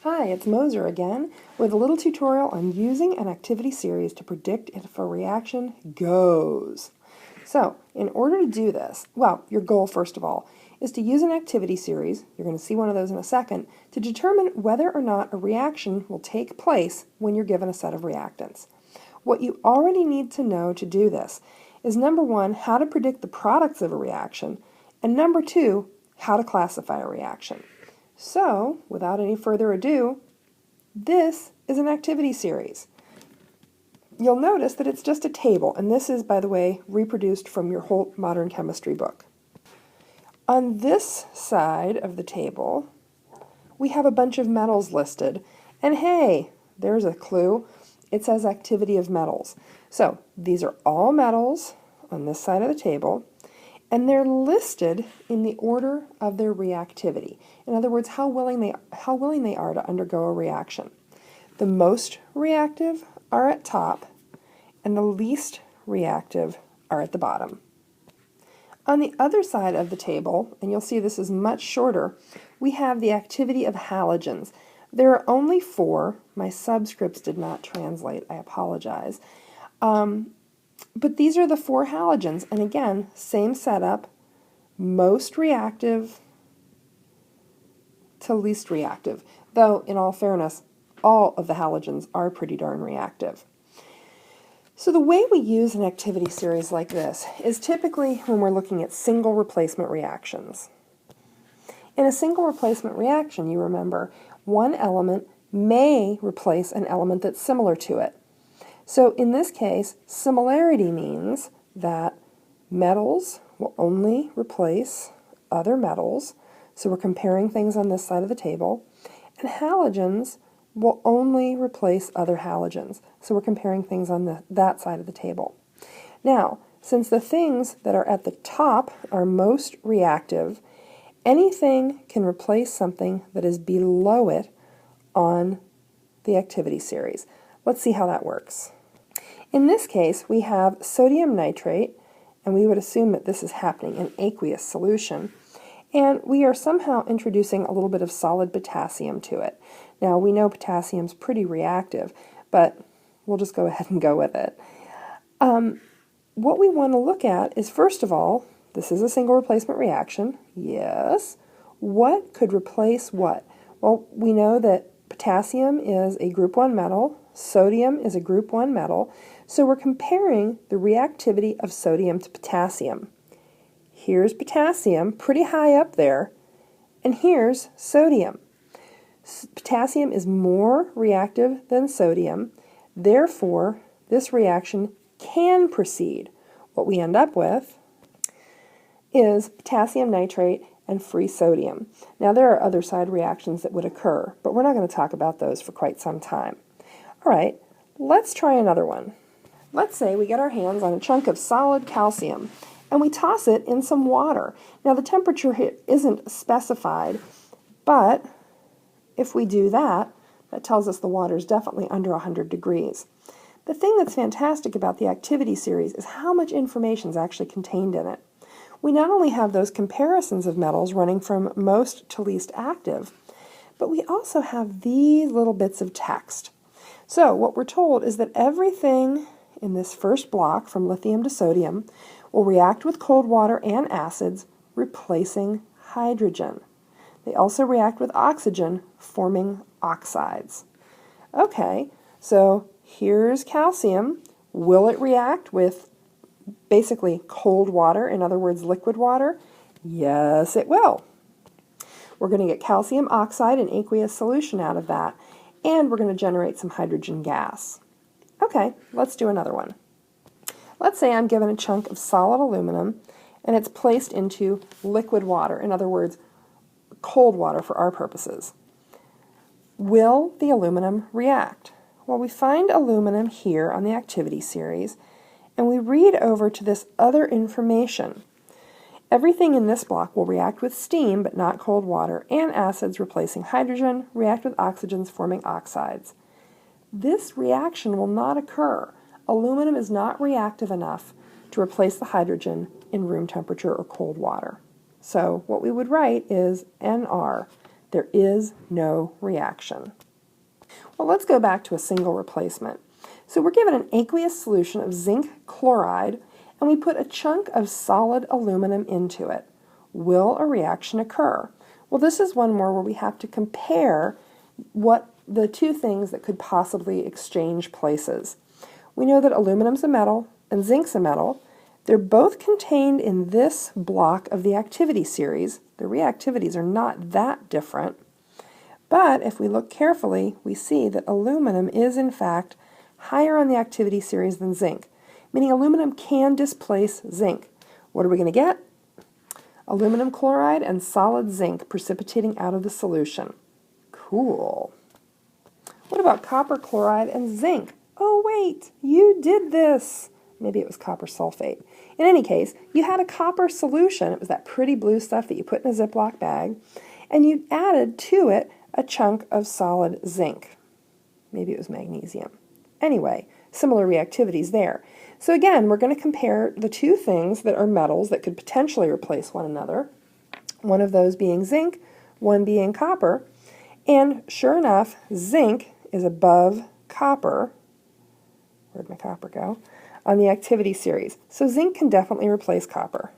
Hi, it's Moser again with a little tutorial on using an activity series to predict if a reaction goes. So, in order to do this, well, your goal first of all is to use an activity series, you're going to see one of those in a second, to determine whether or not a reaction will take place when you're given a set of reactants. What you already need to know to do this is number one, how to predict the products of a reaction, and number two, how to classify a reaction. So, without any further ado, this is an activity series. You'll notice that it's just a table, and this is, by the way, reproduced from your Holt Modern Chemistry book. On this side of the table, we have a bunch of metals listed, and hey, there's a clue. It says activity of metals. So, these are all metals on this side of the table, and they're listed in the order of their reactivity. In other words, how willing they are to undergo a reaction. The most reactive are at top, and the least reactive are at the bottom. On the other side of the table, and you'll see this is much shorter, we have the activity of halogens. There are only 4. My subscripts did not translate. I apologize. But these are the 4 halogens, and again, same setup, most reactive to least reactive, though in all fairness, all of the halogens are pretty darn reactive. So the way we use an activity series like this is typically when we're looking at single replacement reactions. In a single replacement reaction, you remember, one element may replace an element that's similar to it. So in this case, similarity means that metals will only replace other metals, so we're comparing things on this side of the table, and halogens will only replace other halogens, so we're comparing things on that side of the table. Now, since the things that are at the top are most reactive, anything can replace something that is below it on the activity series. Let's see how that works. In this case, we have sodium nitrate, and we would assume that this is happening in aqueous solution, and we are somehow introducing a little bit of solid potassium to it. Now, we know potassium's pretty reactive, but we'll just go ahead and go with it. What we want to look at is, first of all, this is a single replacement reaction. Yes. What could replace what? Well, we know that potassium is a group 1 metal, sodium is a group 1 metal, so we're comparing the reactivity of sodium to potassium. Here's potassium, pretty high up there, and here's sodium. Potassium is more reactive than sodium, therefore this reaction can proceed. What we end up with is potassium nitrate and free sodium. Now there are other side reactions that would occur, but we're not going to talk about those for quite some time. All right, let's try another one. Let's say we get our hands on a chunk of solid calcium and we toss it in some water. Now the temperature here isn't specified, but if we do that, that tells us the water is definitely under 100 degrees. The thing that's fantastic about the activity series is how much information is actually contained in it. We not only have those comparisons of metals running from most to least active, but we also have these little bits of text. So what we're told is that everything in this first block, from lithium to sodium, will react with cold water and acids, replacing hydrogen. They also react with oxygen, forming oxides. Okay, so here's calcium. Will it react with basically cold water, in other words, liquid water? Yes, it will. We're going to get calcium oxide in aqueous solution out of that, and we're going to generate some hydrogen gas. Okay, let's do another one. Let's say I'm given a chunk of solid aluminum, and it's placed into liquid water, in other words, cold water for our purposes. Will the aluminum react? Well, we find aluminum here on the activity series, and we read over to this other information. Everything in this block will react with steam, but not cold water, and acids replacing hydrogen, react with oxygens forming oxides. This reaction will not occur. Aluminum is not reactive enough to replace the hydrogen in room temperature or cold water. So what we would write is NR. There is no reaction. Well, let's go back to a single replacement. So we're given an aqueous solution of zinc chloride, and we put a chunk of solid aluminum into it. Will a reaction occur? Well, this is one more where we have to compare what the two things that could possibly exchange places. We know that aluminum's a metal and zinc's a metal. They're both contained in this block of the activity series. The reactivities are not that different. But if we look carefully, we see that aluminum is in fact higher on the activity series than zinc, meaning aluminum can displace zinc. What are we going to get? Aluminum chloride and solid zinc precipitating out of the solution. Cool. What about copper chloride and zinc? Oh wait, you did this. Maybe it was copper sulfate. In any case, you had a copper solution. It was that pretty blue stuff that you put in a Ziploc bag, and you added to it a chunk of solid zinc. Maybe it was magnesium. Anyway, similar reactivities there. So again, we're going to compare the two things that are metals that could potentially replace one another, one of those being zinc, one being copper, and sure enough, zinc is above copper. Where'd my copper go? On the activity series. So zinc can definitely replace copper.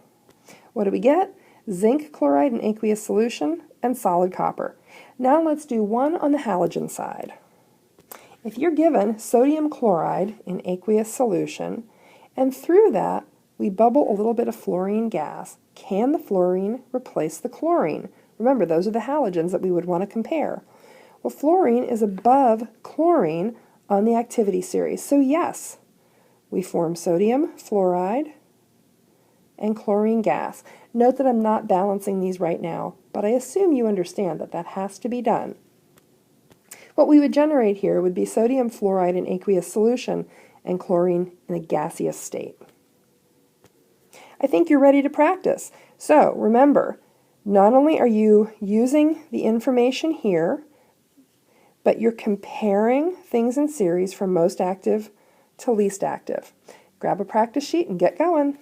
What do we get? Zinc chloride in aqueous solution and solid copper. Now let's do one on the halogen side. If you're given sodium chloride in aqueous solution, and through that we bubble a little bit of fluorine gas, can the fluorine replace the chlorine? Remember, those are the halogens that we would want to compare. Well, fluorine is above chlorine on the activity series, so yes, we form sodium fluoride and chlorine gas. Note that I'm not balancing these right now, but I assume you understand that that has to be done. What we would generate here would be sodium fluoride in aqueous solution and chlorine in a gaseous state. I think you're ready to practice. So remember, not only are you using the information here, but you're comparing things in series from most active to least active. Grab a practice sheet and get going.